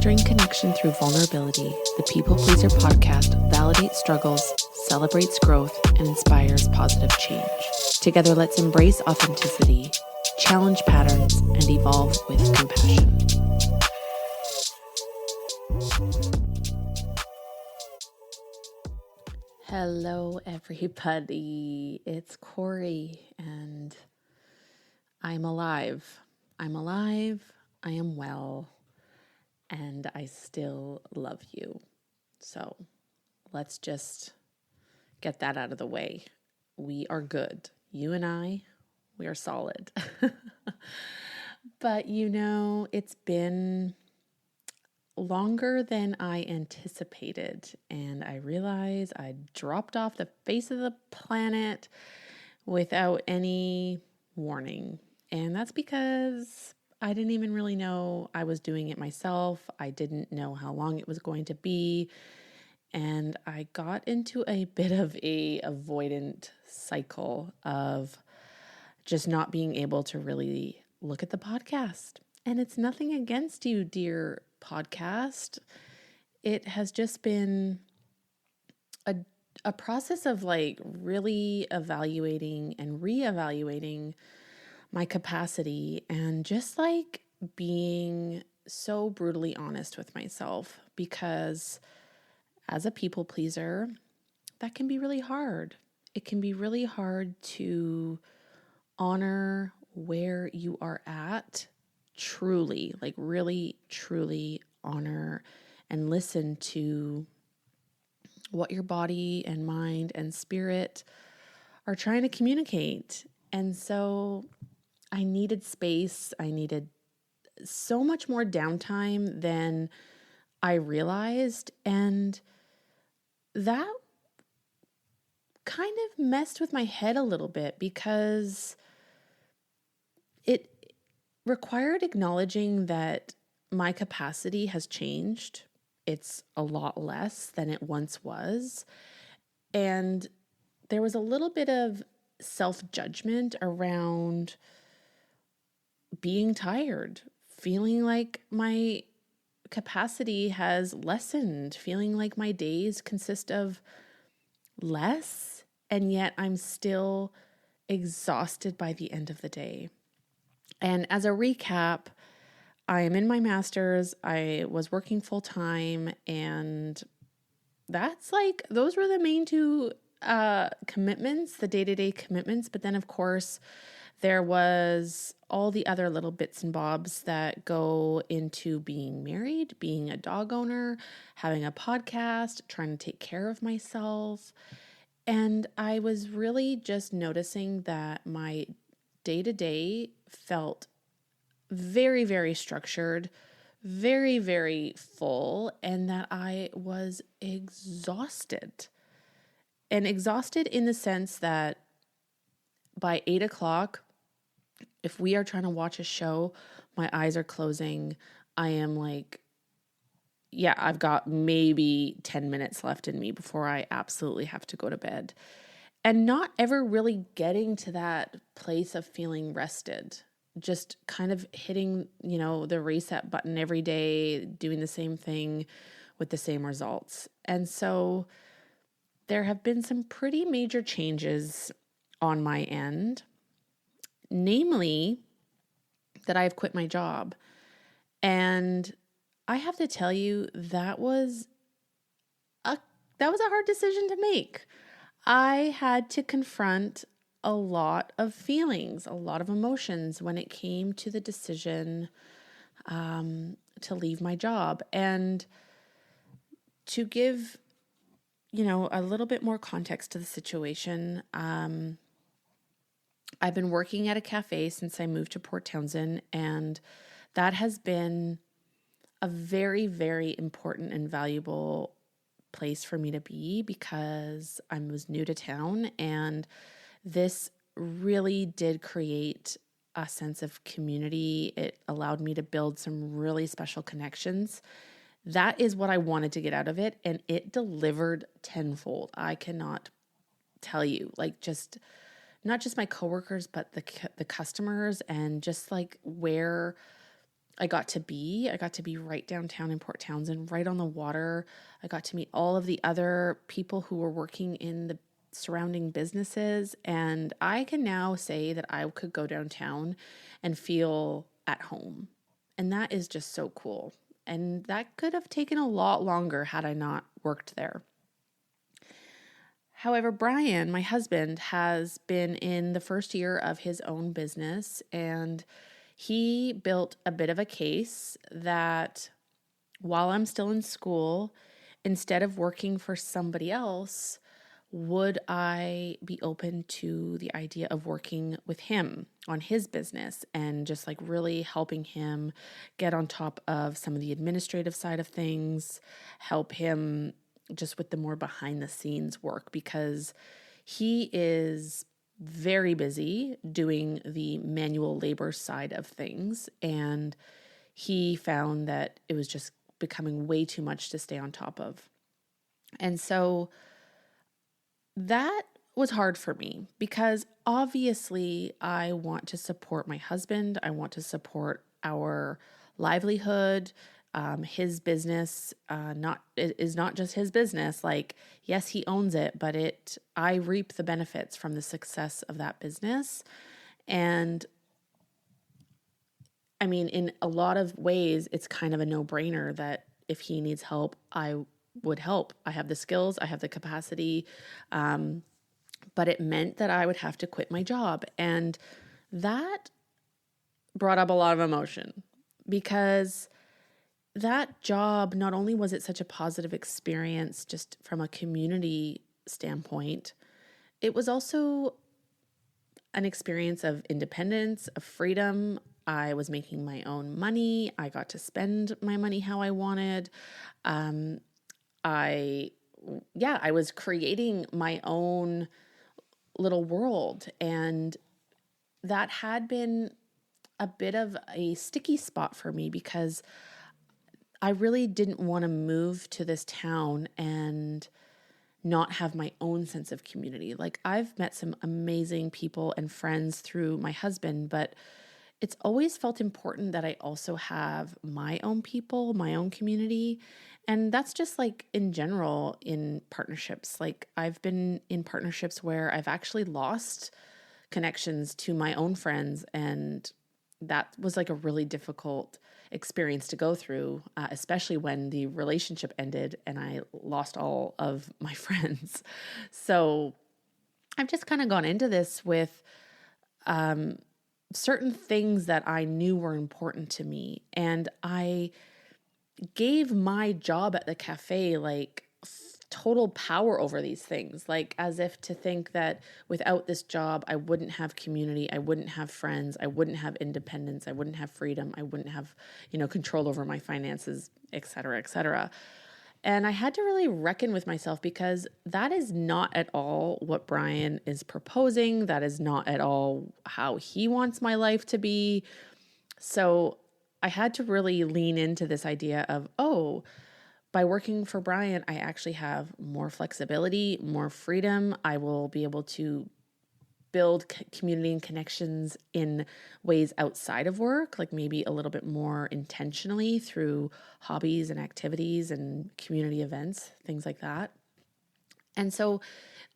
Fostering connection through vulnerability, the People Pleaser podcast validates struggles, celebrates growth, and inspires positive change. Together, let's embrace authenticity, challenge patterns, and evolve with compassion. Hello, everybody. It's Corie, and I'm alive. I am well, and I still love you. So let's just get that out of the way. We are good. You and I, we are solid. But it's been longer than I anticipated, and I realized I dropped off the face of the planet without any warning. And that's because I didn't even really know I was doing it myself. I didn't know how long it was going to be. And I got into a bit of a avoidant cycle of just not being able to really look at the podcast. And it's nothing against you, dear podcast. It has just been a process of really evaluating and reevaluating my capacity and just being so brutally honest with myself, because as a people pleaser, that can be really hard. It can be really hard to honor where you are at, truly, really, truly honor and listen to what your body and mind and spirit are trying to communicate. And so I needed space. I needed so much more downtime than I realized. And that kind of messed with my head a little bit, because it required acknowledging that my capacity has changed. It's a lot less than it once was. And there was a little bit of self-judgment around being tired, feeling like my capacity has lessened, feeling like my days consist of less, and yet I'm still exhausted by the end of the day. And as a recap, I am in my master's. I was working full time, and those were the main two commitments, the day-to-day commitments. But then, of course, there was all the other little bits and bobs that go into being married, being a dog owner, having a podcast, trying to take care of myself. And I was really just noticing that my day-to-day felt very, very structured, very, very full, and that I was exhausted. And exhausted in the sense that by 8 o'clock, if we are trying to watch a show, my eyes are closing. I am I've got maybe 10 minutes left in me before I absolutely have to go to bed. And not ever really getting to that place of feeling rested. Just kind of hitting, the reset button every day, doing the same thing with the same results. And so there have been some pretty major changes on my end, namely that I've quit my job. And I have to tell you, that was a hard decision to make. I had to confront a lot of feelings, a lot of emotions when it came to the decision to leave my job. And to give, a little bit more context to the situation, I've been working at a cafe since I moved to Port Townsend, and that has been a very, very important and valuable place for me to be, because I was new to town, and this really did create a sense of community. It allowed me to build some really special connections. That is what I wanted to get out of it, and it delivered tenfold. I cannot tell you, just not just my coworkers, but the customers, and just where I got to be. I got to be right downtown in Port Townsend, right on the water. I got to meet all of the other people who were working in the surrounding businesses. And I can now say that I could go downtown and feel at home. And that is just so cool. And that could have taken a lot longer had I not worked there. However, Brian, my husband, has been in the first year of his own business, and he built a bit of a case that while I'm still in school, instead of working for somebody else, would I be open to the idea of working with him on his business and just like really helping him get on top of some of the administrative side of things, help him just with the more behind the scenes work, because he is very busy doing the manual labor side of things. And he found that it was just becoming way too much to stay on top of. And so that was hard for me because obviously I want to support my husband. I want to support our livelihood. His business is not just his business. Like, yes, he owns it, but I reap the benefits from the success of that business. And I mean, in a lot of ways, it's kind of a no-brainer that if he needs help, I would help. I have the skills, I have the capacity, but it meant that I would have to quit my job. And that brought up a lot of emotion because that job, not only was it such a positive experience just from a community standpoint, it was also an experience of independence, of freedom. I was making my own money. I got to spend my money how I wanted. I was creating my own little world. And that had been a bit of a sticky spot for me because I really didn't want to move to this town and not have my own sense of community. Like, I've met some amazing people and friends through my husband, but it's always felt important that I also have my own people, my own community. And that's just like in general in partnerships. Like, I've been in partnerships where I've actually lost connections to my own friends, and that was like a really difficult experience to go through, especially when the relationship ended and I lost all of my friends. So I've just kind of gone into this with certain things that I knew were important to me. And I gave my job at the cafe like total power over these things, like as if to think that without this job, I wouldn't have community, I wouldn't have friends, I wouldn't have independence, I wouldn't have freedom, I wouldn't have, control over my finances, et cetera, et cetera. And I had to really reckon with myself because that is not at all what Brian is proposing. That is not at all how he wants my life to be. So I had to really lean into this idea of, by working for Brian, I actually have more flexibility, more freedom. I will be able to build community and connections in ways outside of work, like maybe a little bit more intentionally through hobbies and activities and community events, things like that. And so,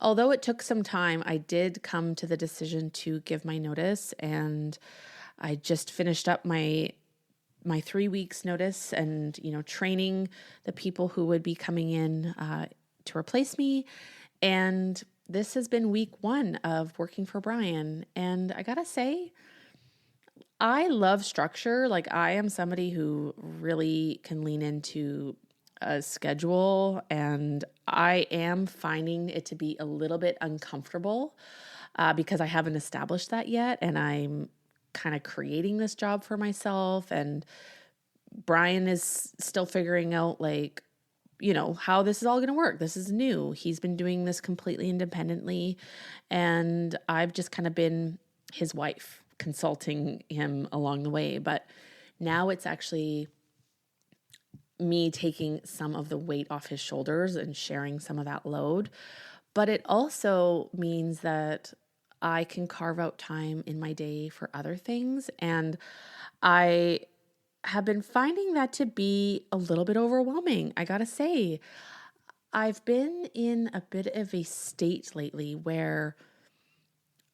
although it took some time, I did come to the decision to give my notice, and I just finished up my 3 weeks notice and, training the people who would be coming in to replace me. And this has been week 1 of working for Brian. And I gotta say, I love structure. Like, I am somebody who really can lean into a schedule, and I am finding it to be a little bit uncomfortable because I haven't established that yet. And I'm kind of creating this job for myself, and Brian is still figuring out how this is all going to work. This is new. He's been doing this completely independently, and I've just kind of been his wife, consulting him along the way. But now it's actually me taking some of the weight off his shoulders and sharing some of that load. But it also means that I can carve out time in my day for other things. And I have been finding that to be a little bit overwhelming. I gotta say, I've been in a bit of a state lately where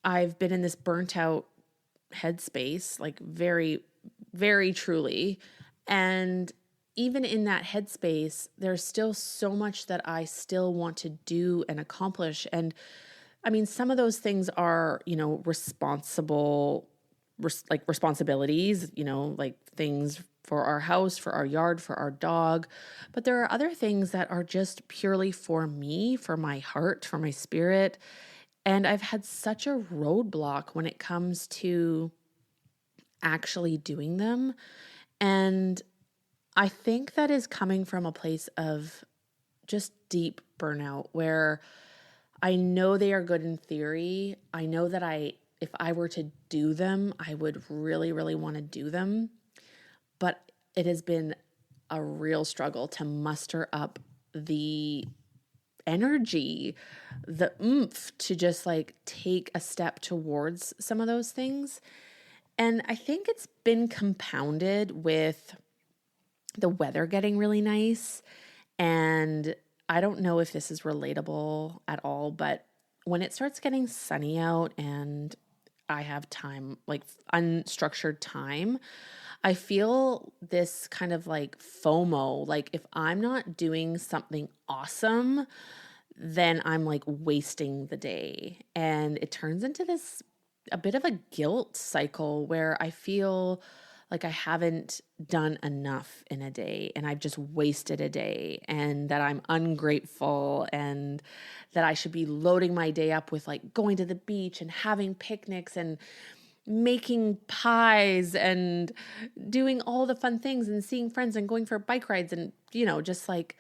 I've been in this burnt out headspace, like very, very truly. And even in that headspace, there's still so much that I still want to do and accomplish. And I mean, some of those things are, like responsibilities, like things for our house, for our yard, for our dog. But there are other things that are just purely for me, for my heart, for my spirit. And I've had such a roadblock when it comes to actually doing them. And I think that is coming from a place of just deep burnout where I know they are good in theory. I know that if I were to do them, I would really, really want to do them. But it has been a real struggle to muster up the energy, the oomph to just like take a step towards some of those things. And I think it's been compounded with the weather getting really nice. And I don't know if this is relatable at all, but when it starts getting sunny out and I have time, like unstructured time, I feel this kind of like FOMO. Like if I'm not doing something awesome, then I'm like wasting the day. And it turns into a bit of a guilt cycle where I feel like I haven't done enough in a day and I've just wasted a day, and that I'm ungrateful, and that I should be loading my day up with like going to the beach and having picnics and making pies and doing all the fun things and seeing friends and going for bike rides and, just like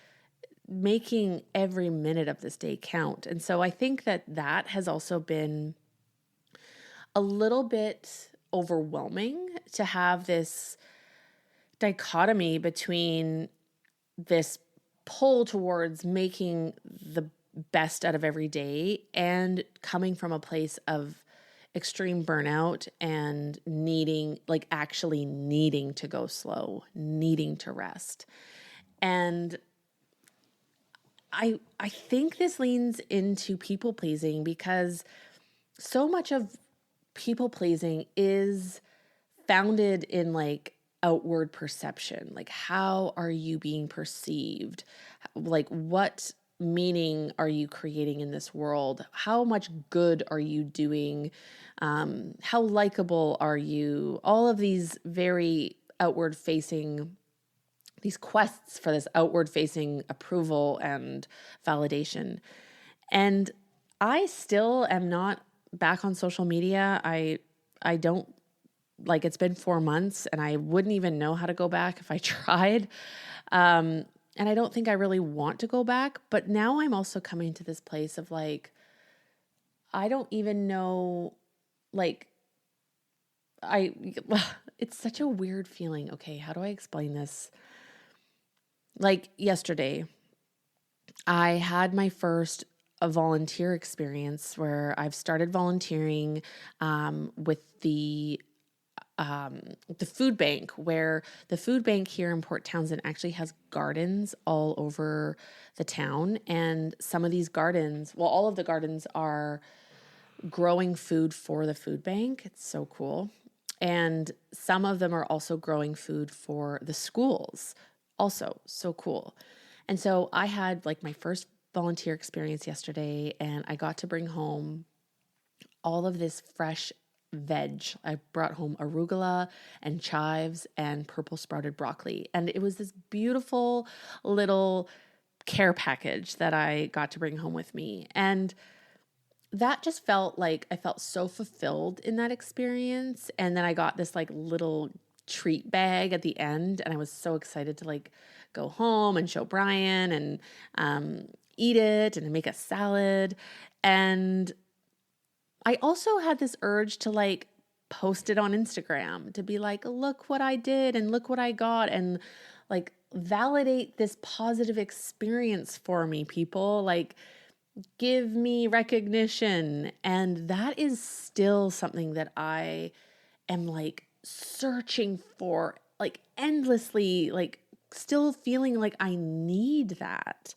making every minute of this day count. And so I think that has also been a little bit overwhelming to have this dichotomy between this pull towards making the best out of every day and coming from a place of extreme burnout and actually needing to go slow, needing to rest. And I think this leans into people pleasing, because so much of people pleasing is founded in like outward perception. Like, how are you being perceived? Like, what meaning are you creating in this world? How much good are you doing? How likable are you? All of these very outward facing, these quests for this outward facing approval and validation. And I still am not back on social media. I don't, like, it's been 4 months and I wouldn't even know how to go back if I tried. And I don't think I really want to go back. But now I'm also coming to this place of like, I don't even know, like, it's such a weird feeling. Okay, how do I explain this? Like yesterday, I had my first a volunteer experience where I've started volunteering with the food bank, where the food bank here in Port Townsend actually has gardens all over the town. And some of these gardens, well, all of the gardens are growing food for the food bank. It's so cool. And some of them are also growing food for the schools. Also, so cool. And so I had like my first volunteer experience yesterday, and I got to bring home all of this fresh veg. I brought home arugula and chives and purple sprouted broccoli. And it was this beautiful little care package that I got to bring home with me. And that just felt like I felt so fulfilled in that experience. And then I got this like little treat bag at the end, and I was so excited to like go home and show Brian and eat it and make a salad. And I also had this urge to like post it on Instagram, to be like, look what I did and look what I got, and like validate this positive experience for me, people. Like, give me recognition. And that is still something that I am like searching for like endlessly, like still feeling like I need that.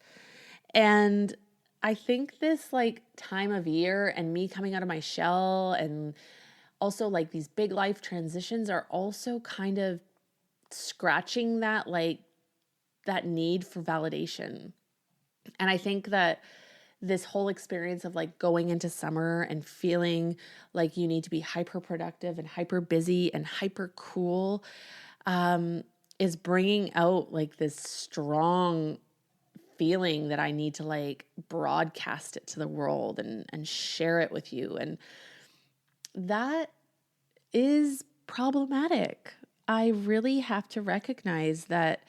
And I think this like time of year and me coming out of my shell and also like these big life transitions are also kind of scratching that like that need for validation. And I think that this whole experience of like going into summer and feeling like you need to be hyper productive and hyper busy and hyper cool is bringing out like this strong feeling that I need to like broadcast it to the world and share it with you. And that is problematic. I really have to recognize that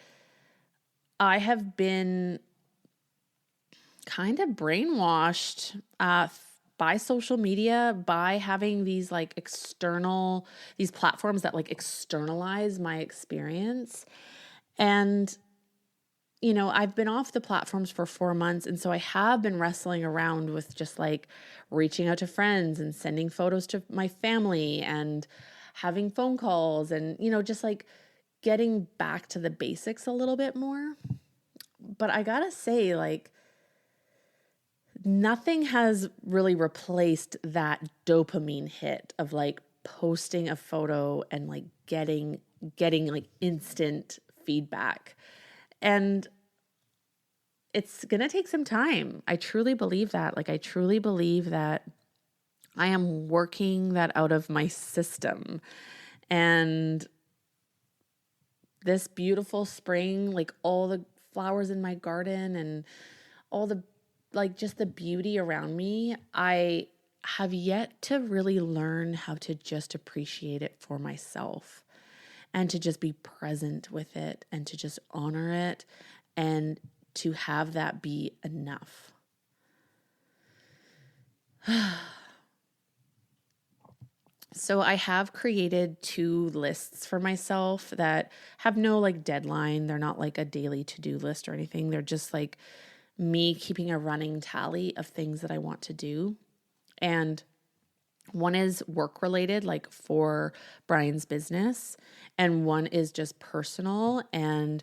I have been kind of brainwashed by social media, by having these like these platforms that like externalize my experience. And, you know, I've been off the platforms for 4 months. And so I have been wrestling around with just like reaching out to friends and sending photos to my family and having phone calls and, you know, just like getting back to the basics a little bit more. But I gotta say, like, nothing has really replaced that dopamine hit of like posting a photo and like getting like instant feedback. And it's going to take some time. I truly believe that. Like I truly believe that I am working that out of my system. And this beautiful spring, like all the flowers in my garden and all the like just the beauty around me, I have yet to really learn how to just appreciate it for myself and to just be present with it and to just honor it and to have that be enough. So I have created 2 lists for myself that have no like deadline. They're not like a daily to-do list or anything. They're just like me keeping a running tally of things that I want to do. And one is work related, like for Brian's business, and one is just personal. And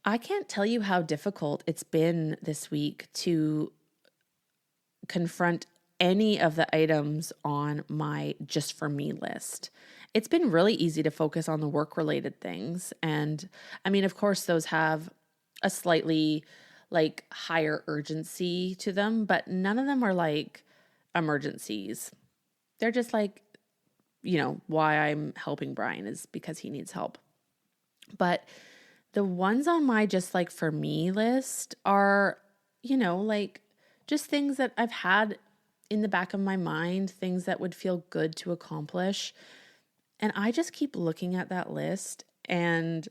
I can't tell you how difficult it's been this week to confront any of the items on my just for me list. It's been really easy to focus on the work related things. And I mean, of course, those have a slightly like higher urgency to them, but none of them are like emergencies. They're just like, you know, why I'm helping Brian is because he needs help. But the ones on my just like for me list are, you know, like just things that I've had in the back of my mind, things that would feel good to accomplish. And I just keep looking at that list and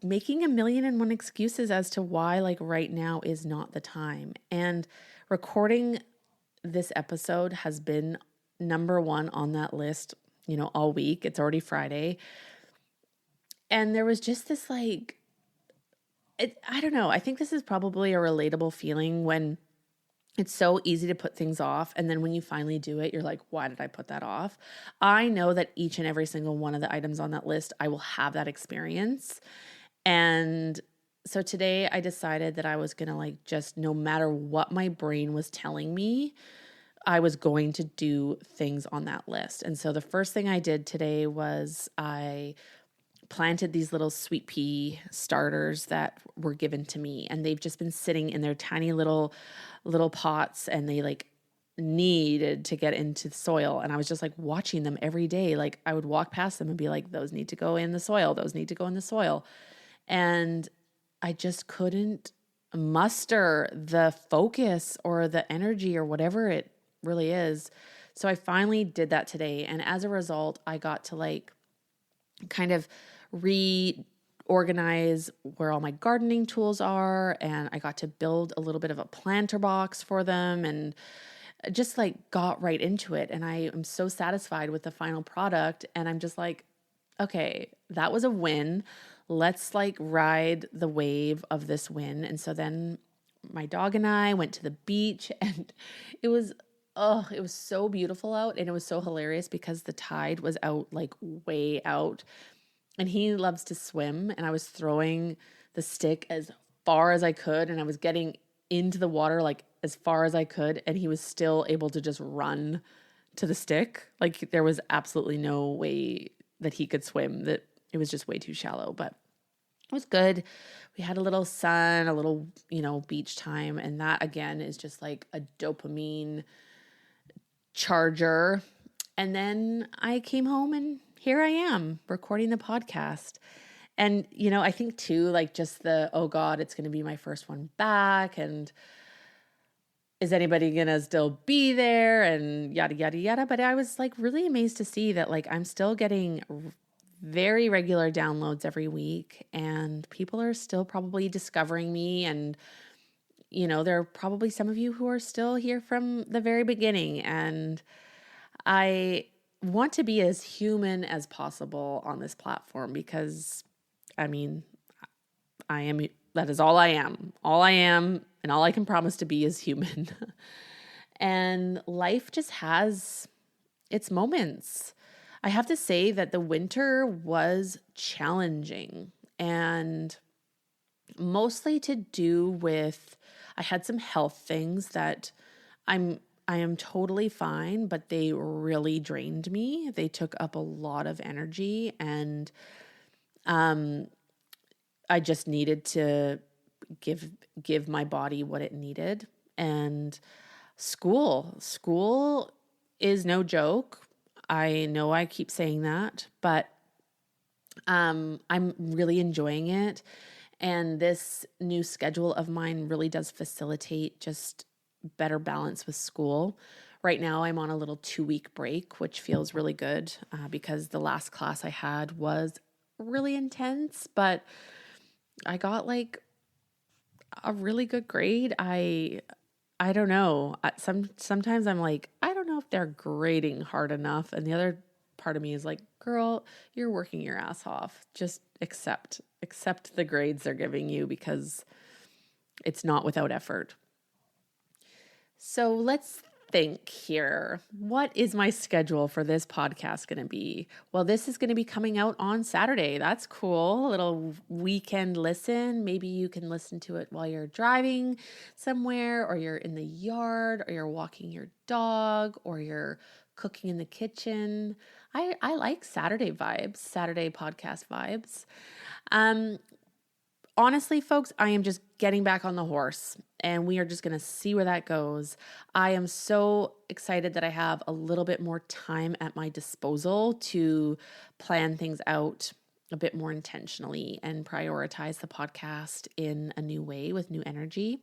making 1,000,001 excuses as to why like right now is not the time. And recording this episode has been number 1 on that list, you know, all week. It's already Friday. And there was just this like, I don't know. I think this is probably a relatable feeling when it's so easy to put things off. And then when you finally do it, you're like, why did I put that off? I know that each and every single one of the items on that list, I will have that experience. And so today I decided that I was going to like just no matter what my brain was telling me, I was going to do things on that list. And so the first thing I did today was I planted these little sweet pea starters that were given to me, and they've just been sitting in their tiny little pots, and they like needed to get into the soil. And I was just like watching them every day. Like I would walk past them and be like, those need to go in the soil. Those need to go in the soil. And I just couldn't muster the focus or the energy or whatever it really is. So I finally did that today. And as a result, I got to like kind of reorganize where all my gardening tools are. And I got to build a little bit of a planter box for them and just like got right into it. And I am so satisfied with the final product. And I'm just like, okay, that was a win. Let's like ride the wave of this win. And so then my dog and I went to the beach, and it was oh, it was so beautiful out, and it was so hilarious because the tide was out, like way out, and he loves to swim, and I was throwing the stick as far as I could, and I was getting into the water like as far as I could, and he was still able to just run to the stick. Like there was absolutely no way that he could swim, that it was just way too shallow, but it was good. We had a little sun, a little, beach time, and that again is just like a dopamine charger. And then I came home and here I am recording the podcast. And, I think too, like just oh God, it's going to be my first one back. And is anybody going to still be there? And yada, yada, yada. But I was like really amazed to see that like I'm still getting very regular downloads every week, and people are still probably discovering me. And, there are probably some of you who are still here from the very beginning. And I want to be as human as possible on this platform because, that is all I am. All I am and all I can promise to be is human. And life just has its moments. I have to say that the winter was challenging, and mostly to do with, I had some health things that I am totally fine, but they really drained me. They took up a lot of energy, and I just needed to give my body what it needed. And school is no joke. I know I keep saying that, but I'm really enjoying it. And this new schedule of mine really does facilitate just better balance with school. Right now, I'm on a little 2-week break, which feels really good because the last class I had was really intense, but I got like a really good grade. I don't know. Sometimes I'm like, I don't know if they're grading hard enough. And the other part of me is like, girl, you're working your ass off. Just accept the grades they're giving you because it's not without effort. So let's think here. What is my schedule for this podcast going to be? Well, this is going to be coming out on Saturday. That's cool. A little weekend listen. Maybe you can listen to it while you're driving somewhere, or you're in the yard, or you're walking your dog, or you're cooking in the kitchen. I like Saturday vibes, Saturday podcast vibes. Honestly, folks, I am just getting back on the horse, and we are just going to see where that goes. I am so excited that I have a little bit more time at my disposal to plan things out a bit more intentionally and prioritize the podcast in a new way with new energy,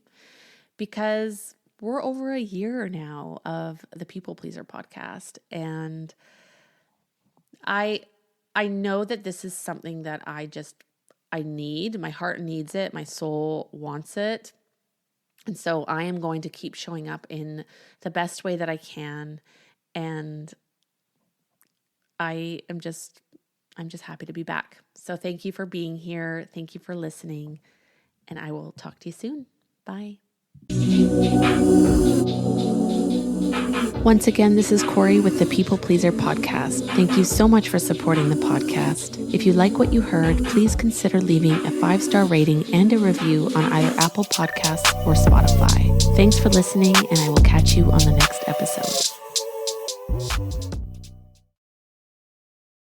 because we're over a year now of the People Pleaser podcast, and I know that this is something that I need. My heart needs it. My soul wants it. And so I am going to keep showing up in the best way that I can. And I'm just happy to be back. So thank you for being here. Thank you for listening. And I will talk to you soon. Bye. Once again, this is Corie with the People Pleaser podcast. Thank you so much for supporting the podcast. If you like what you heard, please consider leaving a 5-star rating and a review on either Apple Podcasts or Spotify. Thanks for listening, and I will catch you on the next episode.